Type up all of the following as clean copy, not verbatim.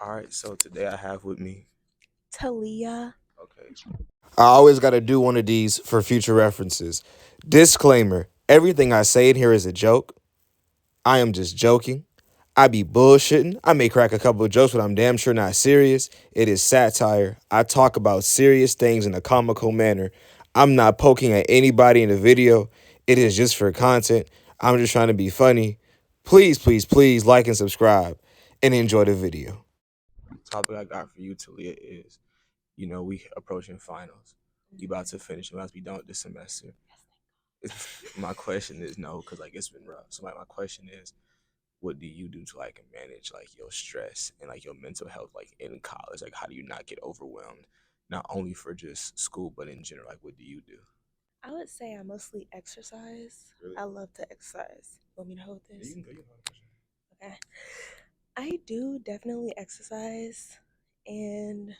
All right, so today I have with me. Talia. Okay. I always got to do one of these for future references. Disclaimer: everything I say in here is a joke. I am just joking. I be bullshitting. I may crack a couple of jokes, but I'm damn sure not serious. It is satire. I talk about serious things in a comical manner. I'm not poking at anybody in the video. It is just for content. I'm just trying to be funny. Please, please, please like and subscribe and enjoy the video. The topic I got for you, Talia, is we approaching finals. You about to finish. You about to be done with this semester. My question is no, because like it's been rough. So like my question is, what do you do to like manage like your stress and like your mental health like in college? Like how do you not get overwhelmed, not only for just school but in general? Like what do you do? I would say I mostly exercise. Really? I love to exercise. Want me to hold Yeah, this? you can go. Okay. I do definitely exercise and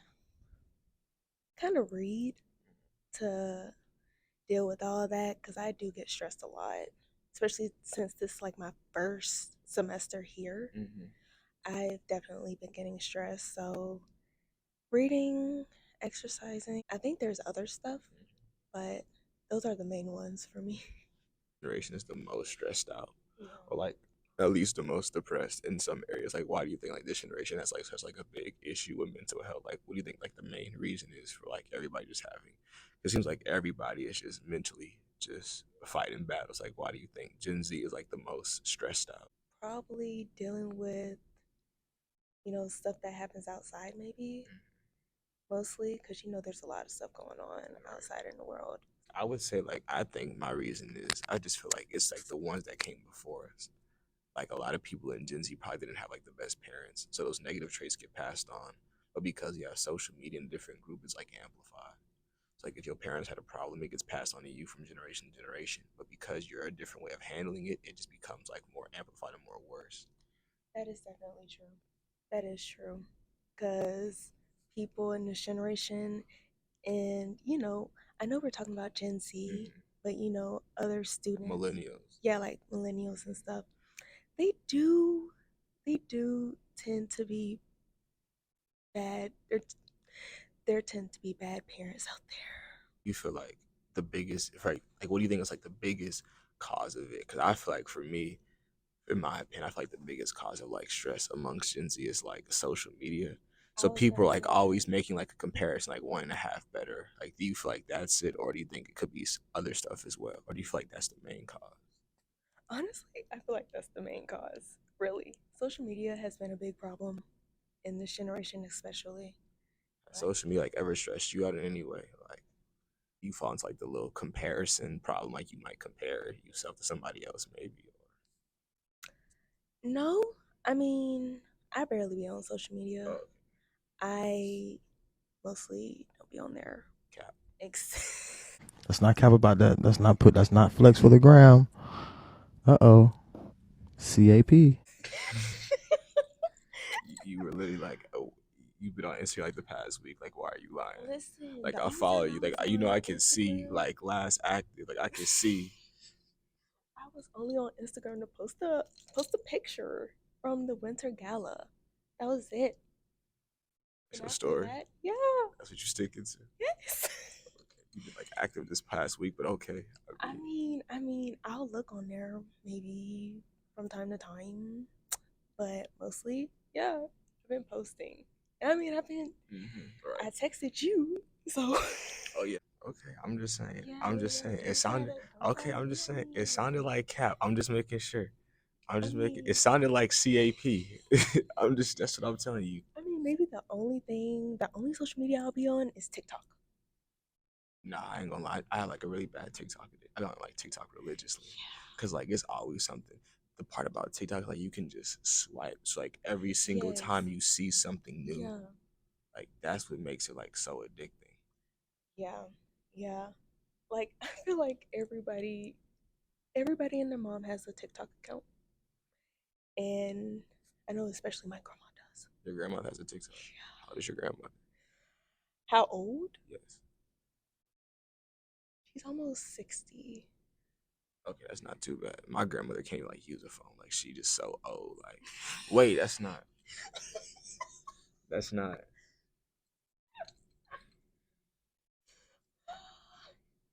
kind of read to deal with all that because I do get stressed a lot, especially since this is like my first semester here. Mm-hmm. I've definitely been getting stressed. So, reading, exercising, I think there's other stuff, but those are the main ones for me. Generation is the most stressed out, Yeah. or like at least the most depressed in some areas. Like why do you think like this generation has like such like a big issue with mental health? Like what do you think like the main reason is for like everybody just having? It seems like everybody is just mentally just fighting battles. Like why do you think Gen Z is like the most stressed out? Probably dealing with, stuff that happens outside, maybe mostly because, there's a lot of stuff going on outside in the world. I would say like I think my reason is I just feel like it's like the ones that came before us. Like a lot of people in Gen Z probably didn't have like the best parents, so those negative traits get passed on. But because you have social media in a different group, it's like amplified. It's like if your parents had a problem, it gets passed on to you from generation to generation. But because you're a different way of handling it, it just becomes like more amplified and more worse. That is definitely true. That is true. Because people in this generation, and, I know we're talking about Gen Z, Mm-hmm. but, other students, Millennials. yeah, like millennials and stuff, they do, they do tend to be bad. There tend to be bad parents out there. You feel like the biggest, right? Like, what do you think is like the biggest cause of it? Because I feel like for me, in my opinion, I feel like the biggest cause of like stress amongst Gen Z is like social media. I So was people are gonna like say always making like a comparison, like wanting to have better. Like, do you feel like that's it, or do you think it could be other stuff as well, or do you feel like that's the main cause? honestly, I feel like that's the main cause. Really, social media has been a big problem in this generation, especially. Like, Social media like ever stressed you out in any way? Like you fall into like the little comparison problem, like you might compare yourself to somebody else, maybe, no, I mean, I barely be on social media. or I mostly don't be on there. cap. Let's not cap about that. That's not flex for the gram. Uh-oh. CAP. You were literally like, oh, you've been on Instagram like the past week. Like, why are you lying? Listen, Like, the I only follow time you. I Like, was I on can see Instagram, like last active. Like, I can see. I was only on Instagram to post a picture from the winter gala. That was it. It's And your after story. that, yeah, That's what you're sticking to. yes. Okay, you've been like active this past week, but okay. I I mean, mean, I mean, I'll look on there maybe from time to time, but mostly, yeah, I've been posting. I mean, I right. texted you, so Oh yeah. Okay. I'm just saying. yeah, I'm just yeah, saying. It don't try sounded to okay. I'm just saying. It sounded me. like cap. I'm just making sure. I'm I just making. It mean, sounded like CAP. I'm just. That's what I'm telling you. maybe the only social media I'll be on is TikTok. Nah, I ain't gonna lie. I have like a really bad TikTok. I don't like TikTok religiously, cause like it's always something. The part about TikTok, like you can just swipe. So like every single Yes. time you see something new, Yeah. like that's what makes it like so addicting. Yeah. Yeah. Like I feel like everybody and their mom has a TikTok account. And I know especially my grandma does. Your grandmother has a TikTok. Yeah. How old is your grandmother? How old? Yes. She's almost 60. Okay, that's not too bad. My grandmother can't even, like use a phone. Like she just so old. Like, wait, that's not. That's not.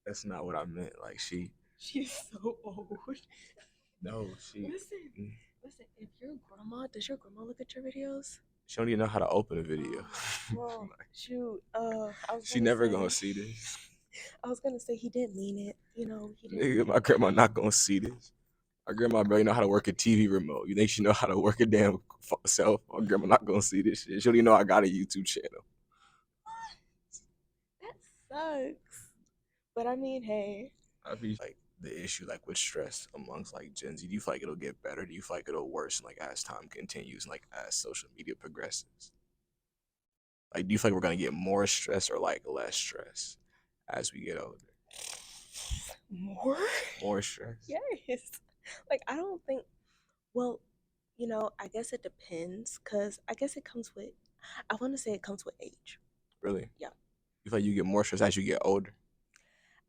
That's not what I meant. Like she. She's so old. No, she. Listen. If your grandma, does your grandma look at your videos? She don't even know how to open a video. Well, shoot. She never gonna see this. I was gonna say he didn't mean it. You know, he didn't. Nigga, my grandma not gonna see this. My grandma barely know how to work a TV remote. You think she know how to work a damn cell phone? My grandma not gonna see this shit. She don't even know I got a YouTube channel. That sucks. But I mean, hey. I be like the issue like with stress amongst like Gen Z. Do you feel like it'll get better? Do you feel like it'll worsen like as time continues and like as social media progresses? Like, do you feel like we're gonna get more stress or like less stress as we get older? More stress? Yes. Like, I don't think, well, you know, I guess it depends because I guess it comes with, I want to say it comes with age. Really? Yeah. You feel like you get more stress as you get older?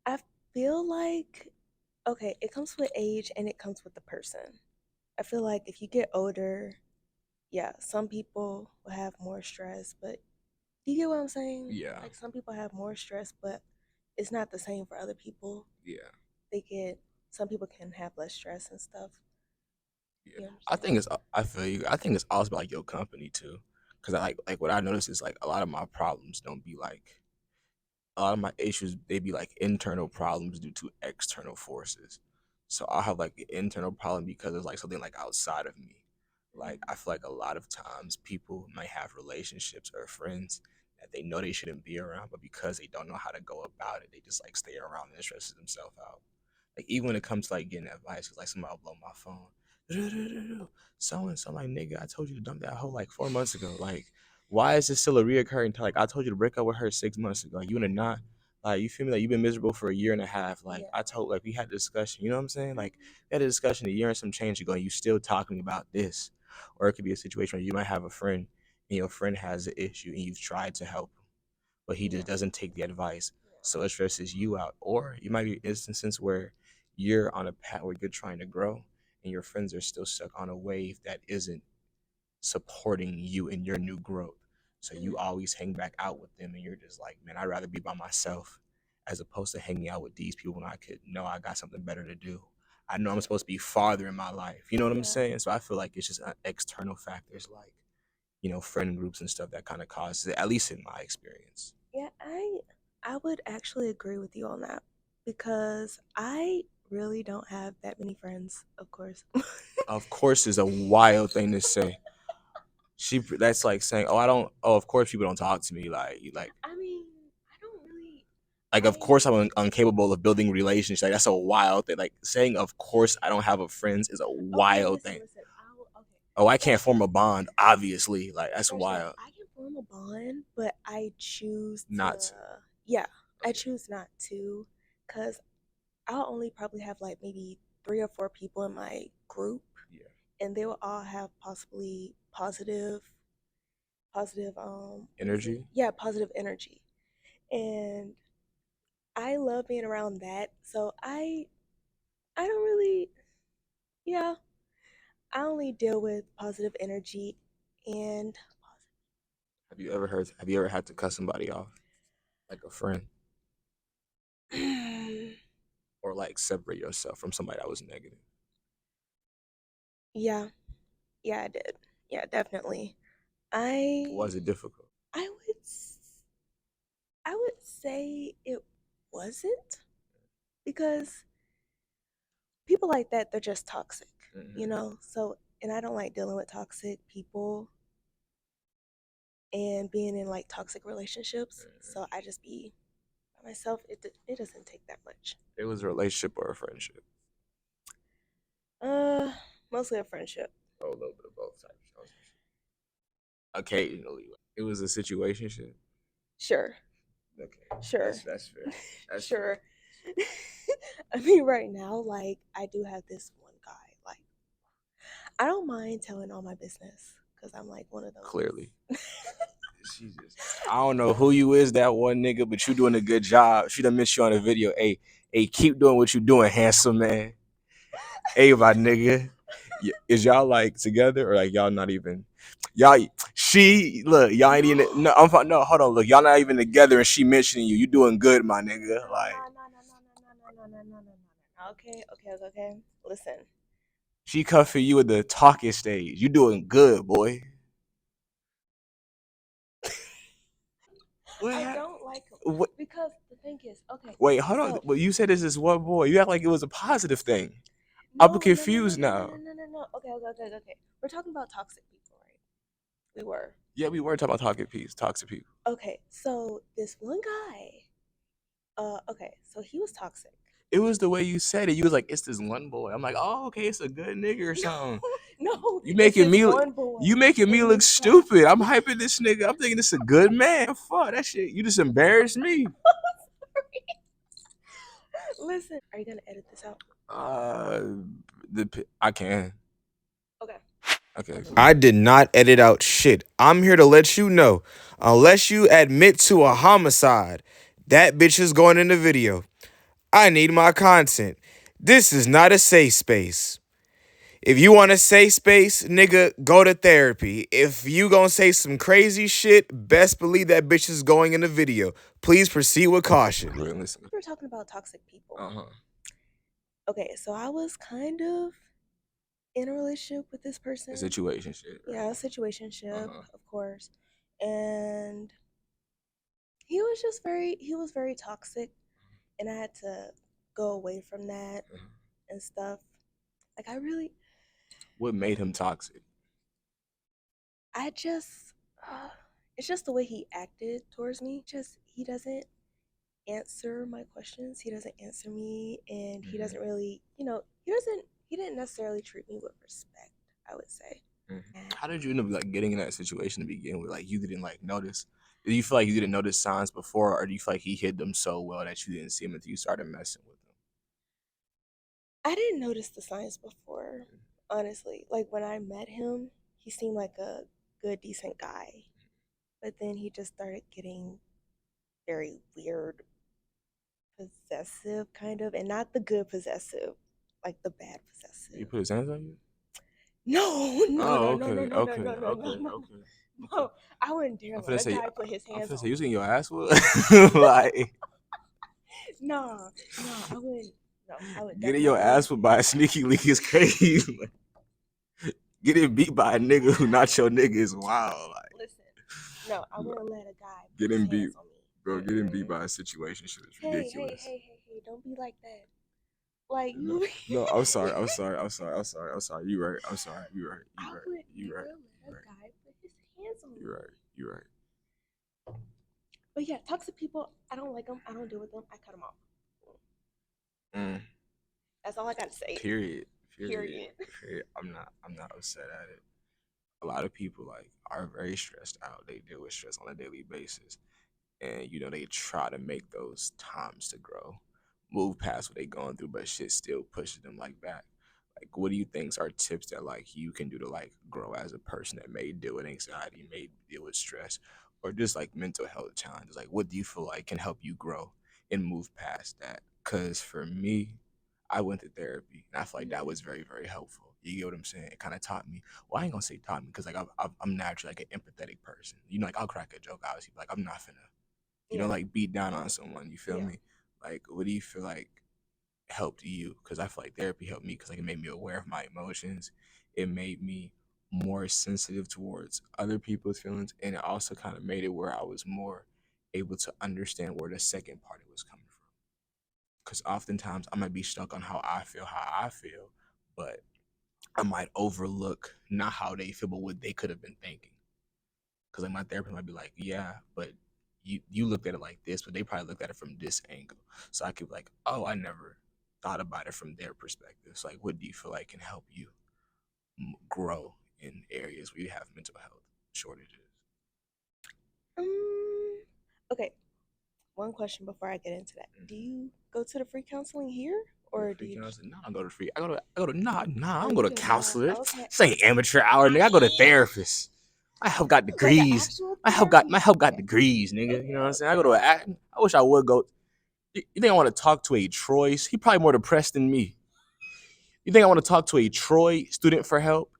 I feel like, okay, it comes with age and it comes with the person. I feel like if you get older, yeah, some people will have more stress, but do you get what I'm saying? Yeah. Like, some people have more stress, but it's not the same for other people. Yeah. Some people can have less stress and stuff. Yeah. I feel you. I think it's also about like your company too. Cause I like what I noticed is like a lot of my problems don't be like a lot of my issues, they be like internal problems due to external forces. So I'll have like an internal problem because it's like something like outside of me. Like I feel like a lot of times people might have relationships or friends that they know they shouldn't be around, but because they don't know how to go about it, they just like stay around and stress themselves out. Like even when it comes to like getting advice, cause like somebody will blow my phone. So and so, like nigga, I told you to dump that hoe like 4 months ago. Like, why is this still a reoccurring? Like I told you to break up with her 6 months ago. Like, you in a not. Like you feel me? Like you've been miserable for a year and a half. Like I told, like we had a discussion. You know what I'm saying? Like we had a discussion a year and some change ago. And you still talking about this, or it could be a situation where you might have a friend and your friend has an issue and you've tried to help him, but he just doesn't take the advice. So it stresses you out. Or you might be instances where you're on a path where you're trying to grow and your friends are still stuck on a wave that isn't supporting you in your new growth. So you always hang back out with them and you're just like, man, I'd rather be by myself as opposed to hanging out with these people when I could know I got something better to do. I know I'm supposed to be farther in my life. You know what I'm saying? So I feel like it's just external factors like, you know, friend groups and stuff that kind of causes it, at least in my experience. Yeah, I would actually agree with you on that because I really don't have that many friends, of course. Of course is a wild thing to say. That's like saying, of course people don't talk to me. Like I mean, I don't really like of course I'm incapable of building relationships. Like that's a wild thing. Like saying of course I don't have a friends is a wild thing. Listen, Oh, I can't form a bond, obviously. Like that's First wild. I can form a bond, but I choose Not to. Yeah, I choose not to, cause I'll only probably have like maybe 3 or 4 people in my group, Yeah. and they will all have possibly positive Energy. Yeah, positive energy, and I love being around that. So I don't really, yeah, I only deal with positive energy and Have you ever had to cut somebody off? Like a friend? Or like separate yourself from somebody that was negative? Yeah, I did. Yeah, definitely. I Was it difficult? I would I would say it wasn't because people like that, they're just toxic, you know? So, and I don't like dealing with toxic people and being in like toxic relationships. So I just be by myself. It doesn't take that much. It was a relationship or a friendship? Mostly a friendship. Oh, a little bit of both types. Occasionally. It was a situationship? Sure. Okay. Sure. That's fair. That's Sure. I mean, right now, like, I do have this one guy. Like, I don't mind telling all my business because I'm like one of those. Clearly. Jesus. I don't know who you is, that one nigga, but you doing a good job. She done missed you on the video. Hey, keep doing what you doing, handsome man. Hey, my nigga. Is y'all like together or like y'all not even? Y'all She look, y'all ain't even no. No, hold on. Look, y'all not even together, and she mentioning you. You doing good, my nigga. Like No. Okay. Listen. she cuffing you at the talking stage. You doing good, boy. I don't like him What? because the thing is, okay. Wait, hold on. So, Well, you said this is one boy. You act like it was a positive thing. no, I'm confused now. No. Okay. We're talking about toxic people, right? We were. Yeah, we were talking about toxic people. Okay, so this one guy, okay, so he was toxic. It was the way you said it. You was like, "It's this one boy." I'm like, "Oh, okay, it's a good nigga or something." No, You it's making this me look. one boy. You making me in look his class. stupid. I'm hyping this nigga. I'm thinking this is a good man. Fuck that shit. You just embarrassed me. Listen, are you gonna edit this out? I can. Okay. Okay. I did not edit out shit. I'm here to let you know. Unless you admit to a homicide, that bitch is going in the video. I need my content. This is not a safe space. If you want a safe space, nigga, go to therapy. If you gonna say some crazy shit, best believe that bitch is going in the video. Please proceed with caution. We're talking about toxic people. Uh-huh. Okay, so I was kind of in a relationship with this person. A situation shit. Right? Yeah, a situationship, of course. And he was very toxic, and I had to go away from that and stuff. Like What made him toxic? It's just the way he acted towards me. He doesn't answer my questions. He doesn't answer me, and he doesn't really, he didn't necessarily treat me with respect, I would say. How did you end up like getting in that situation to begin with? Like you didn't like notice. Do you feel like you didn't notice signs before, or do you feel like he hid them so well that you didn't see him until you started messing with him? I didn't notice the signs before, honestly. Like when I met him, he seemed like a good, decent guy. But then he just started getting very weird, possessive kind of, and not the good possessive, like the bad possessive. He put his hands on you? No. No, I wouldn't dare let a guy put his hands on me. You using your ass whoop? Like No, I wouldn't. No, I would. Getting your ass whooped by a sneaky leak is crazy. Getting beat by a nigga who not your nigga is wild. Like, listen, no, I wouldn't let a guy getting beat, bro. Getting beat by a situation shit is ridiculous. Hey, don't be like that. Like no, I'm sorry. You right. I'm sorry. You right. You right. Let a guy put his hands on me. You right. But yeah, toxic people, I don't like them. I don't deal with them. I cut them off. That's all I gotta say. Period. I'm not upset at it. A lot of people like are very stressed out. They deal with stress on a daily basis, and they try to make those times to grow, move past what they going through, but shit still pushes them like back. Like, what do you think are tips that like you can do to like grow as a person that may deal with anxiety, may deal with stress, or just like mental health challenges? Like, what do you feel like can help you grow and move past that? Because for me, I went to therapy, and I feel like that was very, very helpful. You get what I'm saying? It kind of taught me. Well, I ain't gonna say taught me because like I'm naturally like an empathetic person. Like I'll crack a joke, obviously, but like I'm not finna, like beat down on someone. You feel me? Like, what do you feel like helped you? Because I feel like therapy helped me because like it made me aware of my emotions. It made me more sensitive towards other people's feelings, and it also kind of made it where I was more able to understand where the second party was coming from. Because oftentimes I might be stuck on how I feel, but I might overlook not how they feel, but what they could have been thinking. Because like my therapist might be like, yeah, but you looked at it like this, but they probably looked at it from this angle. So I could be like, oh, I never thought about it from their perspective. So like, what do you feel like can help you grow in areas where you have mental health shortages? Okay. One question before I get into that. Do you go to the free counseling here? Or do you? No, I don't go to free. I go to I don't go to counselors. Okay. This ain't amateur hour, nigga. I go to therapists. My help got degrees. My help got degrees, nigga. You know what I'm saying? I go to I wish I would go. You think I want to talk to a Troy? He probably more depressed than me. You think I want to talk to a Troy student for help?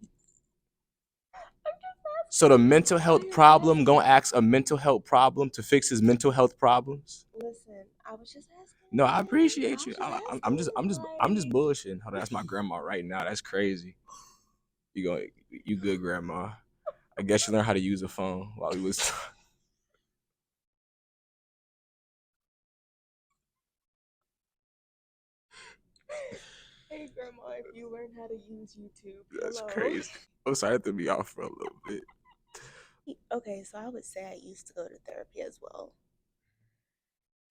So the mental health problem, gonna ask a mental health problem to fix his mental health problems. Listen, I was just asking. No, I man. appreciate was you. just I'm just asking, bullshitting. Hold on, that's my grandma right now. That's crazy. You good, grandma? I guess you learned how to use a phone while we was. Hey, grandma, if you learn how to use YouTube, That's hello. crazy. I'm sorry, that threw me off for a little bit. Okay, so I would say I used to go to therapy as well.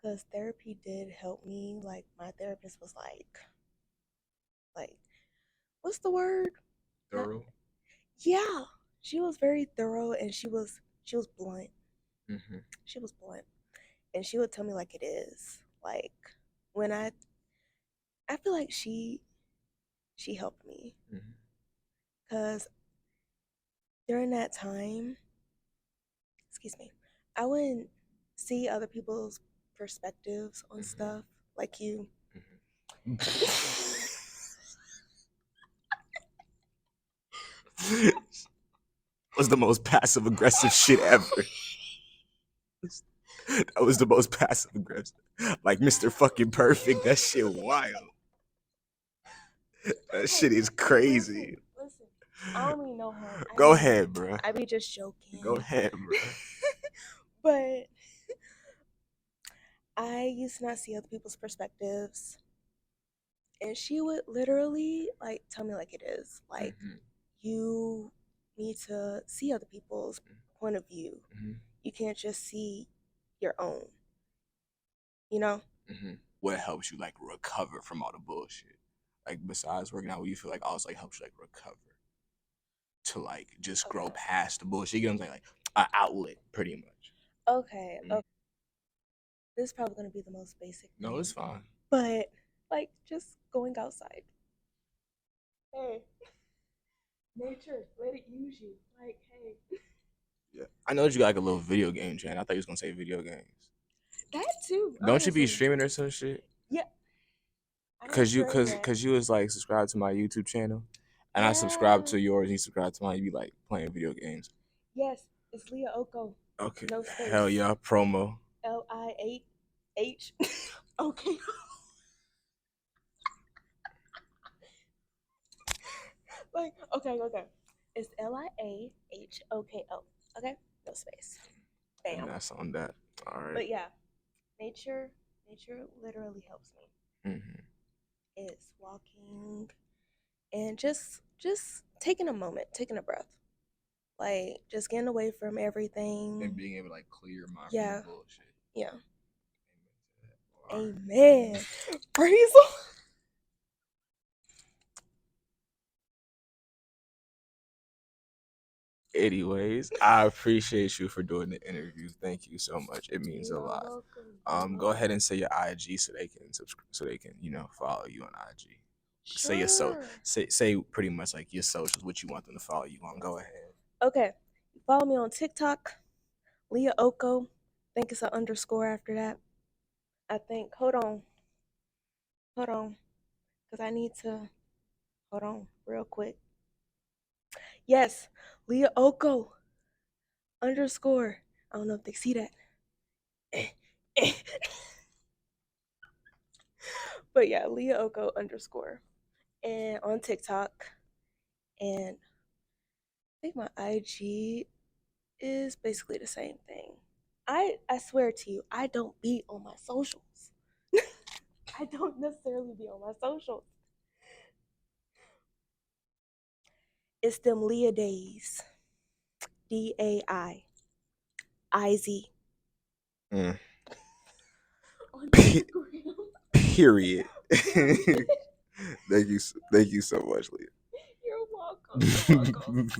Because therapy did help me. Like, my therapist was like, what's the word? Thorough. Yeah, she was very thorough, and she was blunt. Mm-hmm. She was blunt, and she would tell me like it is. Like, when I feel like she helped me, because during that time, excuse me, I wouldn't see other people's perspectives on stuff like you. Was the most passive aggressive shit ever. That was the most passive aggressive. Like Mr. Fucking Perfect. That shit wild. That shit is crazy. Listen, I don't mean no harm. Go ahead, bro. I be just joking. Go ahead, bro. But I used to not see other people's perspectives, and she would literally like tell me like it is. Like, you need to see other people's point of view. You can't just see your own. You know? What helps you like recover from all the bullshit? Like besides working out, what you feel like also like helps you like recover to like just grow past the bullshit? You know what I'm saying? Like an outlet, pretty much. Okay. This is probably gonna be the most basic. No, it's fine. But like just going outside. Hey. Nature, let it use you. Like, hey. Yeah. I know that you got like a little video game channel. I thought you was gonna say video games. That too. Don't you be streaming or some shit? Yeah. Cause you was like subscribed to my YouTube channel, and I subscribed to yours. And you subscribed to mine. You be like playing video games. Yes, it's Leah Oko. Okay. No space. Hell yeah, promo. LIAH. Okay. Like, okay. It's LIAHOKO. Okay? No space. Bam. And that's on that. All right. But yeah, nature literally helps me. It's walking and just taking a moment, taking a breath. Like, just getting away from everything. And being able to like clear your mind from the bullshit. Yeah. Amen. Amen. Praise the Anyways, I appreciate you for doing the interview. Thank you so much. It means a lot. Go ahead and say your IG so they can subscribe, so they can follow you on IG. Sure. Say pretty much like your socials, what you want them to follow you on. Go ahead. Okay, follow me on TikTok, Leah Oko. I think it's an underscore after that. I think. Hold on, because I need to. Hold on, real quick. Yes, Leah Oko underscore. I don't know if they see that. But yeah, Leah Oko underscore. And on TikTok. And I think my IG is basically the same thing. I swear to you, I don't be on my socials. I don't necessarily be on my socials. It's them Leah days. DAIIZ. Period. Thank you so much, Leah. You're welcome.